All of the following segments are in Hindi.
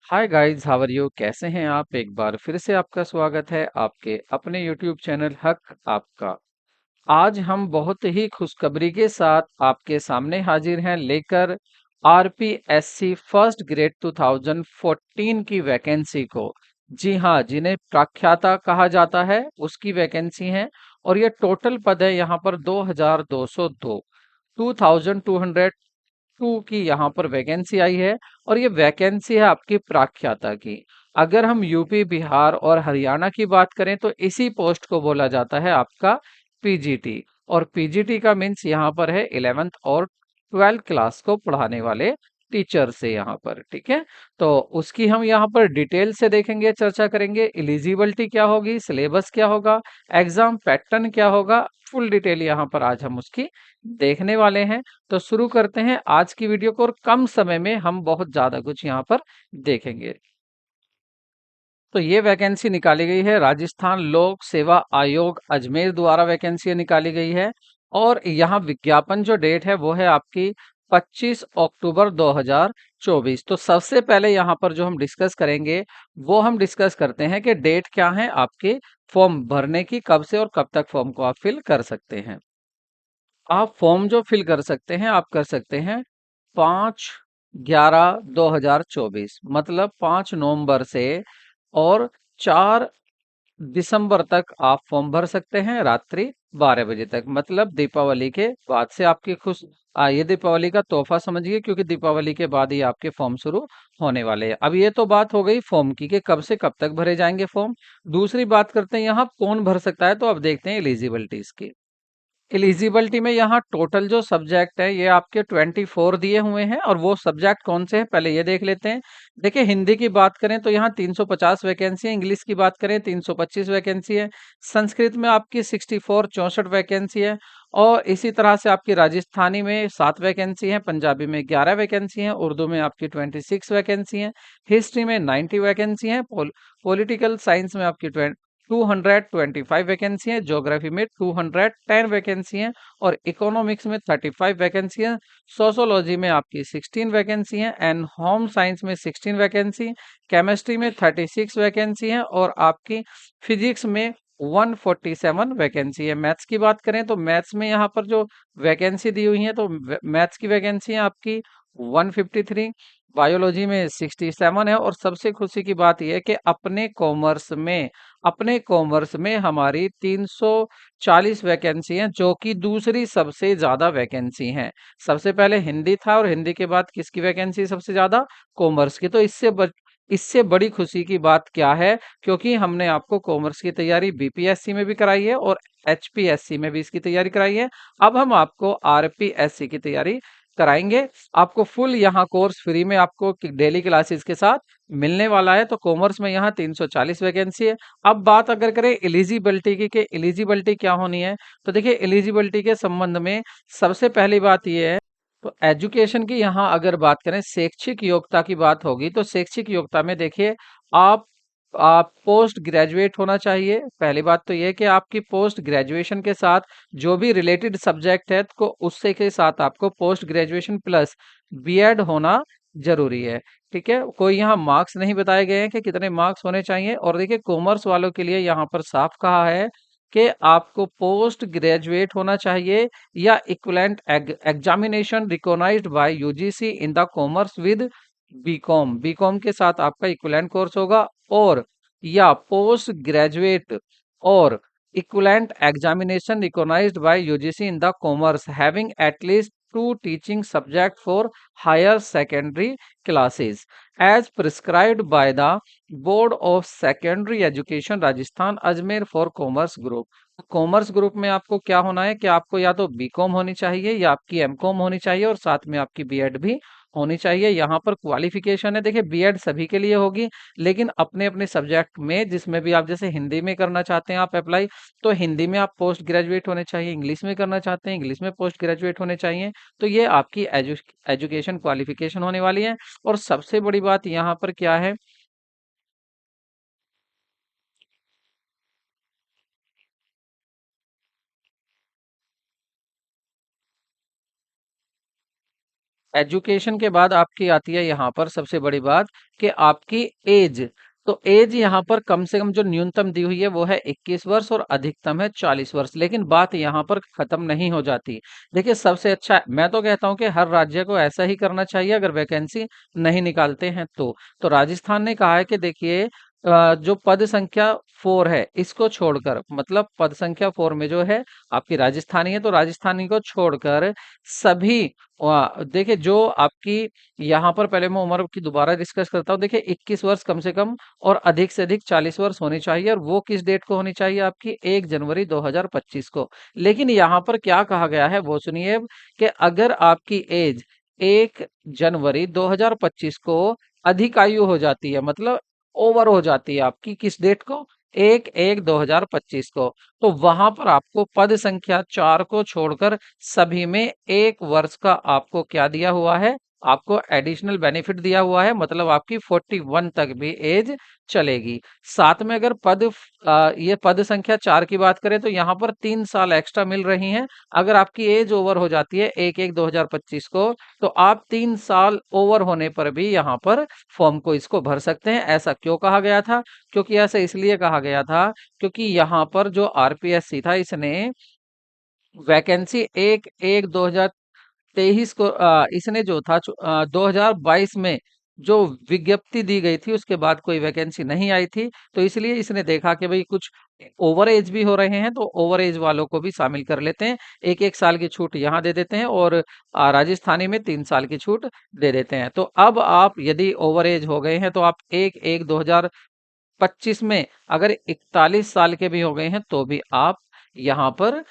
Hi guys, how are you? कैसे हैं आप? एक बार फिर से आपका स्वागत है आपके अपने यूट्यूब चैनल हक आपका। आज हम बहुत ही खुशखबरी के साथ आपके सामने हाजिर हैं लेकर आरपीएससी फर्स्ट ग्रेड 2014 की वैकेंसी को। जी हाँ, जिन्हें प्रख्याता कहा जाता है उसकी वैकेंसी है। और ये टोटल पद है यहाँ पर 2202 2202 की यहाँ पर वैकेंसी आई है। और ये वैकेंसी है आपकी प्राख्याता की। अगर हम यूपी, बिहार और हरियाणा की बात करें तो इसी पोस्ट को बोला जाता है आपका पीजीटी। और पीजीटी का मीन्स यहाँ पर है 11th और 12th क्लास को पढ़ाने वाले टीचर से यहाँ पर। ठीक है, तो उसकी हम यहाँ पर डिटेल से देखेंगे, चर्चा करेंगे। एलिजिबिलिटी क्या होगी, सिलेबस क्या होगा, एग्जाम पैटर्न क्या होगा, फुल डिटेल यहाँ पर आज हम उसकी देखने वाले हैं। तो शुरू करते हैं आज की वीडियो को, और कम समय में हम बहुत ज्यादा कुछ यहाँ पर देखेंगे। तो ये वैकेंसी निकाली गई है राजस्थान लोक सेवा आयोग अजमेर द्वारा वैकेंसी निकाली गई है। और यहाँ विज्ञापन जो डेट है वो है आपकी 25 अक्टूबर 2024। तो सबसे पहले यहाँ पर जो हम डिस्कस करेंगे वो हम डिस्कस करते हैं कि डेट क्या है आपके फॉर्म भरने की, कब से और कब तक फॉर्म को आप फिल कर सकते हैं। आप फॉर्म जो फिल कर सकते हैं आप कर सकते हैं 5/11/2024, मतलब 5 नवंबर से और 4 दिसंबर तक आप फॉर्म भर सकते हैं रात्रि 12 बजे तक। मतलब दीपावली के बाद से आपकी ये दीपावली का तोहफा समझिए, क्योंकि दीपावली के बाद ही आपके फॉर्म शुरू होने वाले हैं। अब ये तो बात हो गई फॉर्म की कि कब से कब तक भरे जाएंगे फॉर्म। दूसरी बात करते हैं यहाँ कौन भर सकता है। तो अब देखते हैं एलिजिबिलिटीज की। एलिजिबिलिटी में यहाँ टोटल जो सब्जेक्ट है ये आपके 24 दिए हुए हैं। और वो सब्जेक्ट कौन से हैं पहले ये देख लेते हैं। देखिए, हिंदी की बात करें तो यहाँ 350 वैकेंसी है, इंग्लिश की बात करें 325 वैकेंसी है, संस्कृत में आपकी 64 वैकेंसी है। और इसी तरह से आपकी राजस्थानी में 7 वैकेंसी है, पंजाबी में 11 वैकेंसी है, उर्दू में आपकी 26 वैकेंसी है, हिस्ट्री में 90 वैकेंसी है, पॉलिटिकल साइंस में आपकी 225 वैकेंसी है, ज्योग्राफी में 210 वैकेंसी है, और इकोनॉमिक्स में 35 वैकेंसी है, सोशोलॉजी में आपकी 16 वैकेंसी है, एंड होम साइंस में 16 वैकेंसी, केमिस्ट्री में 36 वैकेंसी है, और आपकी फिजिक्स में 147 वैकेंसी है। मैथ्स की बात करें तो मैथ्स में यहाँ पर जो वैकेंसी दी हुई है तो मैथ्स की वैकेंसी है आपकी 153, बायोलॉजी में 67 है। और सबसे खुशी की बात यह है कि अपने कॉमर्स में हमारी 340 वैकेंसी हैं, जो कि दूसरी सबसे ज्यादा वैकेंसी हैं। सबसे पहले हिंदी था और हिंदी के बाद किसकी वैकेंसी सबसे ज्यादा? कॉमर्स की। तो इससे बड़ी खुशी की बात क्या है, क्योंकि हमने आपको कॉमर्स की तैयारी बीपीएससी में भी कराई है और एचपीएससी में भी इसकी तैयारी कराई है। अब हम आपको आरपीएससी की तैयारी कराएंगे। आपको फुल यहाँ कोर्स फ्री में आपको डेली क्लासेस के साथ मिलने वाला है। तो कॉमर्स में यहाँ 340 वैकेंसी है। अब बात अगर करें एलिजिबिलिटी की कि एलिजिबिलिटी क्या होनी है, तो देखिए एलिजिबिलिटी के संबंध में सबसे पहली बात यह है, तो एजुकेशन की यहाँ अगर बात करें, शैक्षिक योग्यता की बात होगी तो शैक्षिक योग्यता में देखिए आप आप पोस्ट ग्रेजुएट होना चाहिए। पहली बात तो यह है कि आपकी पोस्ट ग्रेजुएशन के साथ जो भी रिलेटेड सब्जेक्ट है को उससे के साथ आपको पोस्ट ग्रेजुएशन प्लस बीएड होना जरूरी है। ठीक है, कोई यहाँ मार्क्स नहीं बताए गए हैं कि कितने मार्क्स होने चाहिए। और देखिए कॉमर्स वालों के लिए यहाँ पर साफ कहा है कि आपको पोस्ट ग्रेजुएट होना चाहिए या equivalent examination recognised by UGC in the commerce with BCom. BCom के साथ आपका इक्विवेलेंट कोर्स होगा। और या पोस्ट ग्रेजुएट और equivalent examination recognized by UGC in the commerce having at least two teaching subject for higher secondary classes as prescribed by the Board of Secondary Education Rajasthan Ajmer for Commerce Group। Commerce group में आपको क्या होना है कि आपको या तो बीकॉम होनी चाहिए या आपकी एमकॉम होनी चाहिए और साथ में आपकी बीएड भी होनी चाहिए। यहाँ पर क्वालिफिकेशन है, देखिए बीएड सभी के लिए होगी, लेकिन अपने अपने सब्जेक्ट में जिसमें भी आप, जैसे हिंदी में करना चाहते हैं आप अप्लाई, तो हिंदी में आप पोस्ट ग्रेजुएट होने चाहिए, इंग्लिश में करना चाहते हैं इंग्लिश में पोस्ट ग्रेजुएट होने चाहिए। तो ये आपकी एजुकेशन क्वालिफिकेशन होने वाली है। और सबसे बड़ी बात यहाँ पर क्या है, एजुकेशन के बाद आपकी आती है यहाँ पर सबसे बड़ी बात कि आपकी एज। तो एज यहाँ पर कम से कम जो न्यूनतम दी हुई है वो है 21 वर्ष और अधिकतम है 40 वर्ष। लेकिन बात यहाँ पर खत्म नहीं हो जाती। देखिए सबसे अच्छा मैं तो कहता हूँ कि हर राज्य को ऐसा ही करना चाहिए अगर वैकेंसी नहीं निकालते हैं तो राजस्थान ने कहा है कि देखिए जो पद संख्या 4 है इसको छोड़कर, मतलब पद संख्या 4 में जो है आपकी राजस्थानी है तो राजस्थानी को छोड़कर सभी देखिए जो आपकी यहाँ पर पहले मैं उम्र की दोबारा डिस्कस करता हूँ। देखिए 21 वर्ष कम से कम और अधिक से अधिक 40 वर्ष होनी चाहिए, और वो किस डेट को होनी चाहिए आपकी 1 जनवरी 2025 को। लेकिन यहाँ पर क्या कहा गया है वो सुनिए कि अगर आपकी एज 1 जनवरी 2025 को अधिक आयु हो जाती है, मतलब ओवर हो जाती है आपकी किस डेट को, 1/1/2025 को, तो वहां पर आपको पद संख्या 4 को छोड़कर सभी में 1 वर्ष का आपको क्या दिया हुआ है, आपको एडिशनल बेनिफिट दिया हुआ है, मतलब आपकी 41 तक भी एज चलेगी। साथ में अगर ये पद संख्या 4 की बात करें तो यहाँ पर 3 साल एक्स्ट्रा मिल रही हैं। अगर आपकी एज ओवर हो जाती है 1/1/2025 को, तो आप 3 साल ओवर होने पर भी यहाँ पर फॉर्म को इसको भर सकते हैं। ऐसा क्यों कहा गया था? क्योंकि ऐसा इसलिए कहा गया था क्योंकि यहाँ पर जो आरपीएससी था इसने वैकेंसी 1/1/2023 को इसने जो था 2022 में जो विज्ञप्ति दी गई थी उसके बाद कोई वैकेंसी नहीं आई थी, तो इसलिए इसने देखा कि भाई कुछ ओवर एज भी हो रहे हैं तो ओवर एज वालों को भी शामिल कर लेते हैं। 1-1 साल की छूट यहाँ दे देते हैं और राजस्थानी में 3 साल की छूट दे देते हैं। तो अब आप यदि ओवर एज हो गए हैं तो आप 1/1/2025 में अगर 41 साल के भी हो गए हैं तो भी आप यहाँ पर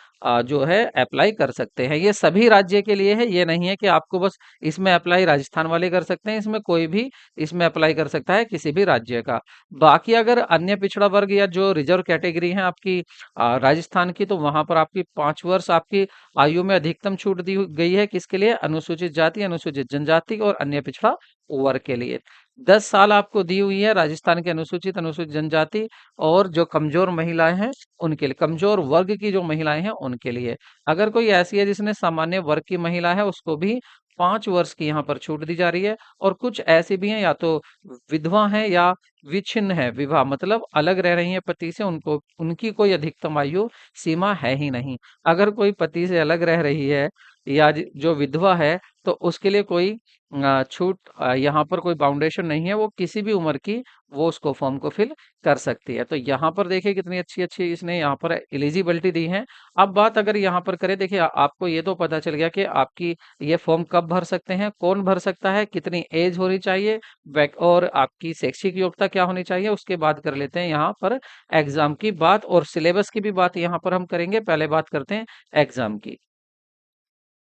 जो है अप्लाई कर सकते हैं। ये सभी राज्य के लिए है, ये नहीं है कि आपको बस इसमें अप्लाई राजस्थान वाले कर सकते हैं, इसमें कोई भी इसमें अप्लाई कर सकता है किसी भी राज्य का। बाकी अगर अन्य पिछड़ा वर्ग या जो रिजर्व कैटेगरी है आपकी राजस्थान की, तो वहां पर आपकी 5 वर्ष आपकी आयु में अधिकतम छूट दी गई है किसके लिए, अनुसूचित जाति, अनुसूचित जनजाति और अन्य पिछड़ा वर्ग के लिए। 10 साल आपको दी हुई है राजस्थान के अनुसूचित अनुसूचित जनजाति और जो कमजोर महिलाएं हैं उनके लिए, कमजोर वर्ग की जो महिलाएं हैं उनके लिए। अगर कोई ऐसी है जिसने सामान्य वर्ग की महिला है उसको भी 5 वर्ष की यहाँ पर छूट दी जा रही है। और कुछ ऐसी भी हैं या तो विधवा हैं या विच्छिन्न है, विवाह मतलब अलग रह रही हैं पति से, उनको उनकी कोई अधिकतम आयु सीमा है ही नहीं। अगर कोई पति से अलग रह रही है या जो विधवा है तो उसके लिए कोई छूट यहाँ पर कोई बाउंडेशन नहीं है, वो किसी भी उम्र की वो उसको फॉर्म को फिल कर सकती है। तो यहाँ पर देखिए कितनी अच्छी अच्छी इसने यहाँ पर एलिजिबिलिटी दी है। अब बात अगर यहाँ पर करें, देखिए आपको ये तो पता चल गया कि आपकी ये फॉर्म कब भर सकते हैं, कौन भर सकता है, कितनी एज होनी चाहिए, और आपकी शैक्षिक योग्यता क्या होनी चाहिए। उसके बाद कर लेते हैं यहाँ पर एग्जाम की बात, और सिलेबस की भी बात यहाँ पर हम करेंगे। पहले बात करते हैं एग्जाम की।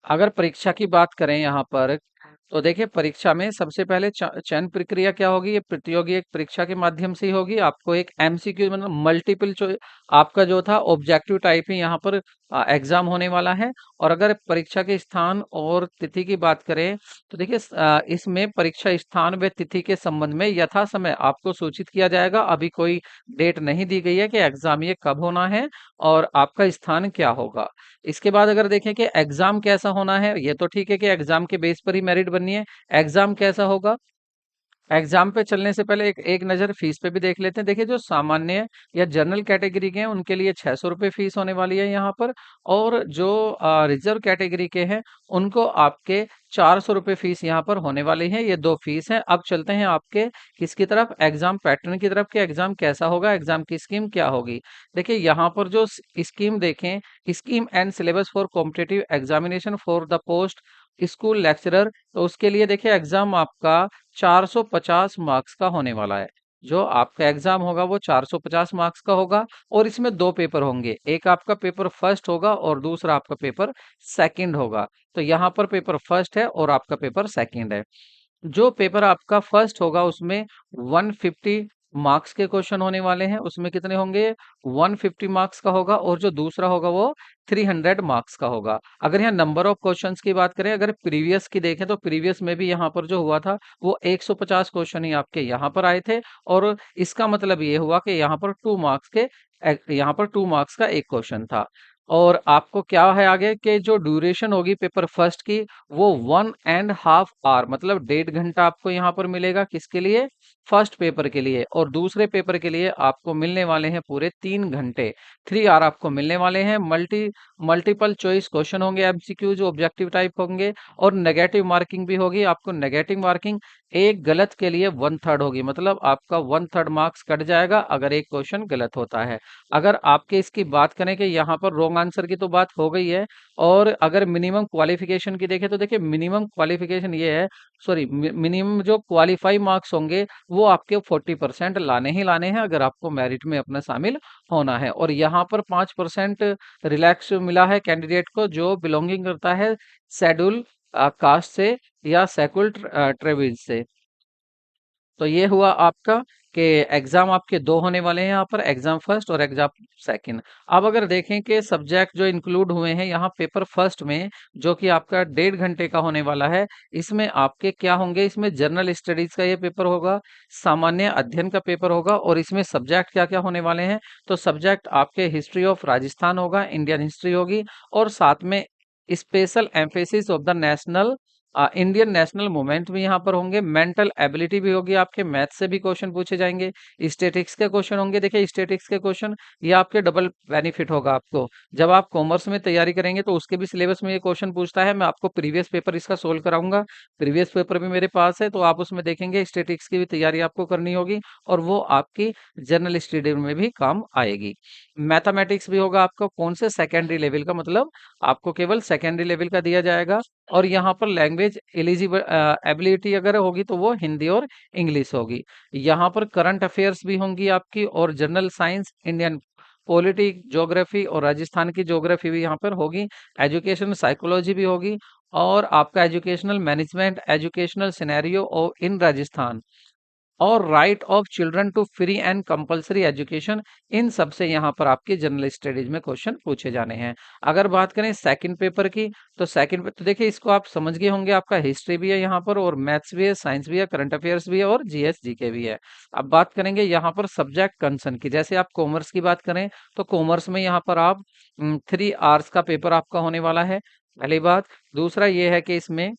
अगर परीक्षा की बात करें यहाँ पर, तो देखिए परीक्षा में सबसे पहले चयन प्रक्रिया क्या होगी, ये प्रतियोगी एक परीक्षा के माध्यम से ही होगी। आपको एक एमसीक्यू मतलब मल्टीपल चॉइस आपका जो था ऑब्जेक्टिव टाइप ही यहाँ पर एग्जाम होने वाला है। और अगर परीक्षा के स्थान और तिथि की बात करें तो देखिए इसमें परीक्षा स्थान व तिथि के संबंध में यथा समय आपको सूचित किया जाएगा। अभी कोई डेट नहीं दी गई है कि एग्जाम ये कब होना है और आपका स्थान क्या होगा। इसके बाद अगर देखें कि एग्जाम कैसा होना है, ये तो ठीक है कि एग्जाम के बेस पर ही मेरिट बननी है। एग्जाम कैसा होगा, एग्जाम पे चलने से पहले एक नज़र फीस पे भी देख लेते हैं। देखिए जो सामान्य या जनरल कैटेगरी के हैं उनके लिए 600 रुपये फीस होने वाली है यहाँ पर, और जो रिजर्व कैटेगरी के हैं उनको आपके 400 रुपये फीस यहाँ पर होने वाली है। ये दो फीस हैं। अब चलते हैं आपके किसकी तरफ, एग्जाम पैटर्न की तरफ, कि एग्जाम कैसा होगा, एग्जाम की स्कीम क्या होगी। देखिए यहाँ पर जो स्कीम देखें, scheme and syllabus for competitive examination for the post school lecturer, तो उसके लिए देखिए एग्जाम आपका 450 मार्क्स का होने वाला है। जो आपका एग्जाम होगा वो 450 मार्क्स का होगा, और इसमें दो पेपर होंगे, एक आपका पेपर फर्स्ट होगा और दूसरा आपका पेपर सेकंड होगा। तो यहाँ पर पेपर फर्स्ट है और आपका पेपर सेकंड है। जो पेपर आपका फर्स्ट होगा उसमें 150 मार्क्स के क्वेश्चन होने वाले हैं। उसमें कितने होंगे, 150 मार्क्स का होगा, और जो दूसरा होगा वो 300 मार्क्स का होगा। अगर यहाँ नंबर ऑफ क्वेश्चंस की बात करें, अगर प्रीवियस की देखें तो प्रीवियस में भी यहाँ पर जो हुआ था वो 150 क्वेश्चन ही आपके यहाँ पर आए थे, और इसका मतलब ये हुआ कि यहाँ पर 2 मार्क्स का एक क्वेश्चन था। और आपको क्या है आगे कि जो ड्यूरेशन होगी पेपर फर्स्ट की वो 1.5 आवर मतलब 1.5 घंटा आपको यहाँ पर मिलेगा किसके लिए, फर्स्ट पेपर के लिए। और दूसरे पेपर के लिए आपको मिलने वाले हैं पूरे 3 घंटे, 3 आवर आपको मिलने वाले हैं। मल्टीपल चॉइस क्वेश्चन होंगे, एमसीक्यू जो ऑब्जेक्टिव टाइप होंगे, और नेगेटिव मार्किंग भी होगी। आपको नेगेटिव मार्किंग एक गलत के लिए 1/3 होगी, मतलब आपका 1/3 मार्क्स कट जाएगा अगर एक क्वेश्चन गलत होता है। अगर आपके इसकी बात करें कि यहाँ पर रॉन्ग आंसर की तो बात हो गई है, और अगर मिनिमम क्वालिफिकेशन की देखें तो देखिए मिनिमम क्वालिफिकेशन ये है, सॉरी मिनिमम जो क्वालिफाई मार्क्स होंगे वो आपके 40% लाने ही लाने हैं अगर आपको मेरिट में अपना शामिल होना है। और यहाँ पर 5% रिलैक्स मिला है कैंडिडेट को जो बिलोंगिंग करता है शेड्यूल कास्ट से या सेकुल ट्रेविस से। तो ये हुआ आपका कि एग्जाम आपके दो होने वाले हैं यहाँ पर, एग्जाम फर्स्ट और एग्जाम सेकंड। अब अगर देखें कि सब्जेक्ट जो इंक्लूड हुए हैं यहाँ पेपर फर्स्ट में, जो कि आपका 1.5 घंटे का होने वाला है, इसमें आपके क्या होंगे, इसमें जनरल स्टडीज का ये पेपर होगा, सामान्य अध्ययन का पेपर होगा, और इसमें सब्जेक्ट क्या क्या होने वाले हैं, तो सब्जेक्ट आपके हिस्ट्री ऑफ राजस्थान होगा, इंडियन हिस्ट्री होगी, और साथ में special emphasis of the national Indian national movement भी यहाँ पर होंगे, मेंटल एबिलिटी भी होगी, आपके मैथ से भी क्वेश्चन पूछे जाएंगे, स्टेटिक्स के क्वेश्चन होंगे। देखिए स्टेटिक्स के क्वेश्चन ये आपके डबल बेनिफिट होगा आपको, जब आप कॉमर्स में तैयारी करेंगे तो उसके भी सिलेबस में ये क्वेश्चन पूछता है। मैं आपको प्रीवियस पेपर इसका सोल्व कराऊंगा, प्रीवियस पेपर भी मेरे पास है, तो आप उसमें देखेंगे स्टेटिक्स की भी तैयारी आपको करनी होगी, और वो आपकी जनरल स्टडी में भी काम आएगी। मैथमेटिक्स भी होगा आपको, कौन से सेकेंडरी लेवल का, मतलब आपको केवल सेकेंडरी लेवल का दिया जाएगा। और यहाँ पर लैंग्वेज एलिजिबल एबिलिटी अगर होगी तो वो हिंदी और इंग्लिश होगी। यहाँ पर करंट अफेयर्स भी होंगी आपकी, और general science, Indian polity, geography और राजस्थान की ज्योग्राफी भी यहाँ पर होगी। एजुकेशन साइकोलॉजी भी होगी, और आपका educational management, educational scenario in Rajasthan, और right of children to free and compulsory education, इन सब से यहाँ पर आपके जनरल स्टडीज में क्वेश्चन पूछे जाने हैं। अगर बात करें सेकंड पेपर की, तो सेकंड पे तो देखिए इसको आप समझ गए होंगे, आपका हिस्ट्री भी है यहाँ पर, और मैथ्स भी है, साइंस भी है, करंट अफेयर्स भी है, और जीएस जीके भी है। अब बात करेंगे यहाँ पर सब्जेक्ट कंसर्न की, जैसे आप कॉमर्स की बात करें तो कॉमर्स में यहाँ पर आप 3 आवर्स का पेपर आपका होने वाला है, पहली बात। दूसरा ये है कि इसमें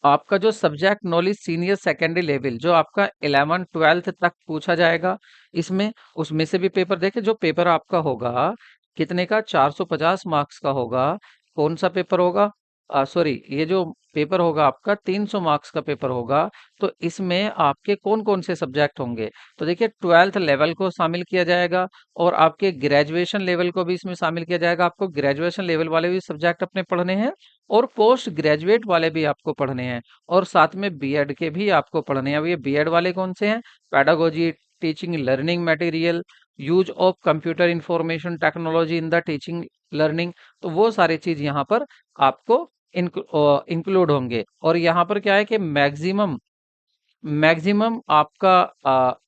आपका जो subject knowledge senior secondary level जो आपका 11th 12th तक पूछा जाएगा, इसमें उसमें से भी पेपर देखे, जो पेपर आपका होगा कितने का, 450 मार्क्स का होगा। कौन सा पेपर होगा, सॉरी ये जो पेपर होगा आपका 300 मार्क्स का पेपर होगा। तो इसमें आपके कौन कौन से सब्जेक्ट होंगे, तो देखिए 12th लेवल को शामिल किया जाएगा, और आपके ग्रेजुएशन लेवल को भी इसमें शामिल किया जाएगा। आपको ग्रेजुएशन लेवल वाले भी सब्जेक्ट अपने पढ़ने हैं, और पोस्ट ग्रेजुएट वाले भी आपको पढ़ने हैं, और साथ में बीएड के भी आपको पढ़ने हैं। अब ये बीएड वाले कौन से हैं, pedagogy, teaching learning material, use of computer information technology in the teaching learning, तो वो सारी चीज यहाँ पर आपको इंक्लूड होंगे। और यहाँ पर क्या है कि मैक्सिमम मैक्सिमम आपका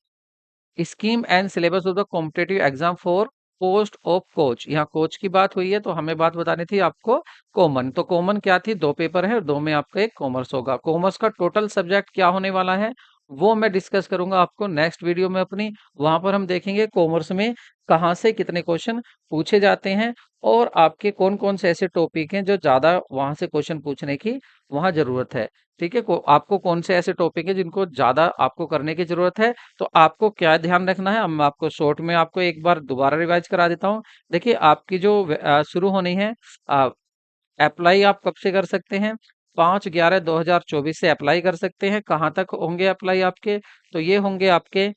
scheme and syllabus of the competitive exam for post of coach, यहाँ कोच की बात हुई है तो हमें बात बतानी थी आपको कॉमन। तो कॉमन क्या थी, दो पेपर है और दो में आपका एक कॉमर्स होगा। कॉमर्स का टोटल सब्जेक्ट क्या होने वाला है वो मैं डिस्कस करूंगा आपको नेक्स्ट वीडियो में अपनी। वहां पर हम देखेंगे कॉमर्स में कहाँ से कितने क्वेश्चन पूछे जाते हैं, और आपके कौन कौन से ऐसे टॉपिक हैं जो ज्यादा वहां से क्वेश्चन पूछने की वहां जरूरत है। ठीक है, आपको कौन से ऐसे टॉपिक है जिनको ज्यादा आपको करने की जरूरत है, तो आपको क्या ध्यान रखना है। अब मैं आपको शॉर्ट में आपको एक बार दोबारा रिवाइज करा देता हूँ। देखिए आपकी जो शुरू होनी है, अप्लाई आप कब से कर सकते हैं, 5/11/2024 से अप्लाई कर सकते हैं। कहाँ तक होंगे अप्लाई आपके, तो ये होंगे आपके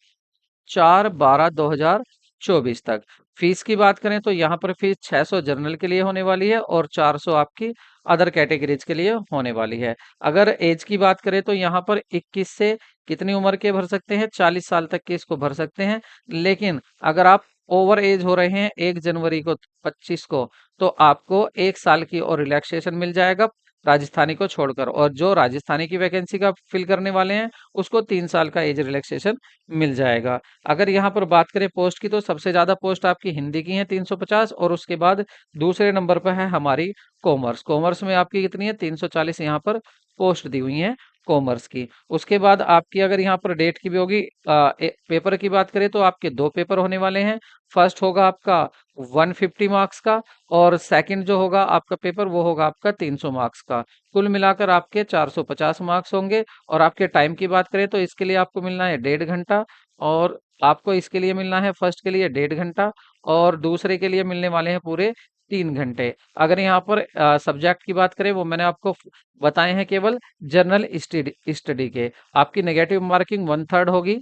4/12/2024 तक। फीस की बात करें तो यहाँ पर फीस 600 जनरल के लिए होने वाली है, और 400 आपकी अदर कैटेगरीज के लिए होने वाली है। अगर एज की बात करें तो यहाँ पर 21 से कितनी उम्र के भर सकते हैं, 40 साल तक के इसको भर सकते हैं। लेकिन अगर आप ओवर एज हो रहे हैं 1 जनवरी को 25 को, तो आपको 1 साल की और रिलैक्सेशन मिल जाएगा राजस्थानी को छोड़कर, और जो राजस्थानी की वैकेंसी का फिल करने वाले हैं उसको 3 साल का एज रिलैक्सेशन मिल जाएगा। अगर यहाँ पर बात करें पोस्ट की, तो सबसे ज्यादा पोस्ट आपकी हिंदी की है 350, और उसके बाद दूसरे नंबर पर है हमारी कॉमर्स। कॉमर्स में आपकी कितनी है, 340 यहाँ पर पोस्ट दी हुई है कॉमर्स की। उसके बाद आपकी अगर यहाँ पर डेट की भी होगी, पेपर की बात करें तो आपके 2 पेपर होने वाले हैं। फर्स्ट होगा आपका 150 मार्क्स का, और सेकंड जो होगा आपका पेपर वो होगा आपका 300 मार्क्स का। कुल मिलाकर आपके 450 मार्क्स होंगे। और आपके टाइम की बात करें तो इसके लिए आपको मिलना है 1.5 घंटा, और आपको इसके लिए मिलना है फर्स्ट के लिए 1.5 घंटा, और दूसरे के लिए मिलने वाले हैं पूरे 3 घंटे। अगर यहाँ पर सब्जेक्ट की बात करें, वो मैंने आपको बताए हैं केवल जनरल स्टडी स्टडी के। आपकी नेगेटिव मार्किंग 1/3 होगी,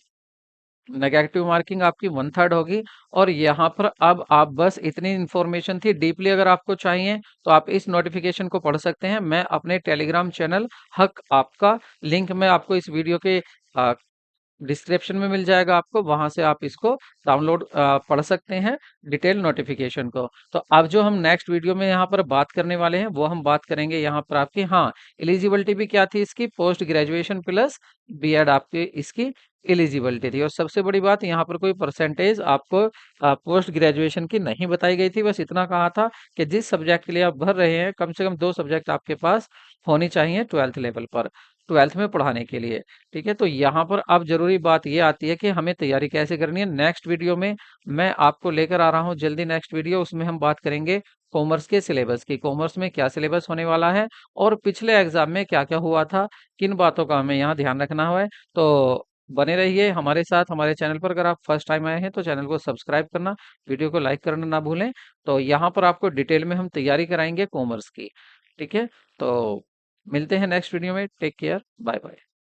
नेगेटिव मार्किंग आपकी 1/3 होगी। और यहाँ पर अब आप बस इतनी इन्फॉर्मेशन थी। डीपली अगर आपको चाहिए तो आप इस नोटिफिकेशन को पढ़ सकते हैं। मैं अपने टेलीग्राम चैनल हक आपका लिंक मैं आपको इस वीडियो के डिस्क्रिप्शन में मिल जाएगा आपको, वहां से आप इसको डाउनलोड पढ़ सकते हैं डिटेल नोटिफिकेशन को। तो अब जो हम नेक्स्ट वीडियो में यहाँ पर बात करने वाले हैं वो हम बात करेंगे यहाँ पर आपकी, हाँ, एलिजिबिलिटी भी क्या थी इसकी, पोस्ट ग्रेजुएशन प्लस बीएड आपकी इसकी एलिजिबिलिटी थी। और सबसे बड़ी बात, यहाँ पर कोई परसेंटेज आपको पोस्ट ग्रेजुएशन की नहीं बताई गई थी। बस इतना कहा था कि जिस सब्जेक्ट के लिए आप भर रहे हैं कम से कम 2 सब्जेक्ट आपके पास होनी चाहिए 12th लेवल पर, 12th में पढ़ाने के लिए। ठीक है, तो यहाँ पर अब जरूरी बात ये आती है कि हमें तैयारी कैसे करनी है। नेक्स्ट वीडियो में मैं आपको लेकर आ रहा हूँ जल्दी नेक्स्ट वीडियो, उसमें हम बात करेंगे कॉमर्स के सिलेबस की, कॉमर्स में क्या सिलेबस होने वाला है और पिछले एग्जाम में क्या क्या हुआ था, किन बातों का हमें यहाँ ध्यान रखना है। तो बने रहिए हमारे साथ हमारे चैनल पर। अगर आप फर्स्ट टाइम आए हैं तो चैनल को सब्सक्राइब करना, वीडियो को लाइक करना ना भूलें। तो यहाँ पर आपको डिटेल में हम तैयारी कराएंगे कॉमर्स की। ठीक है, तो मिलते हैं नेक्स्ट वीडियो में। Take care, bye bye.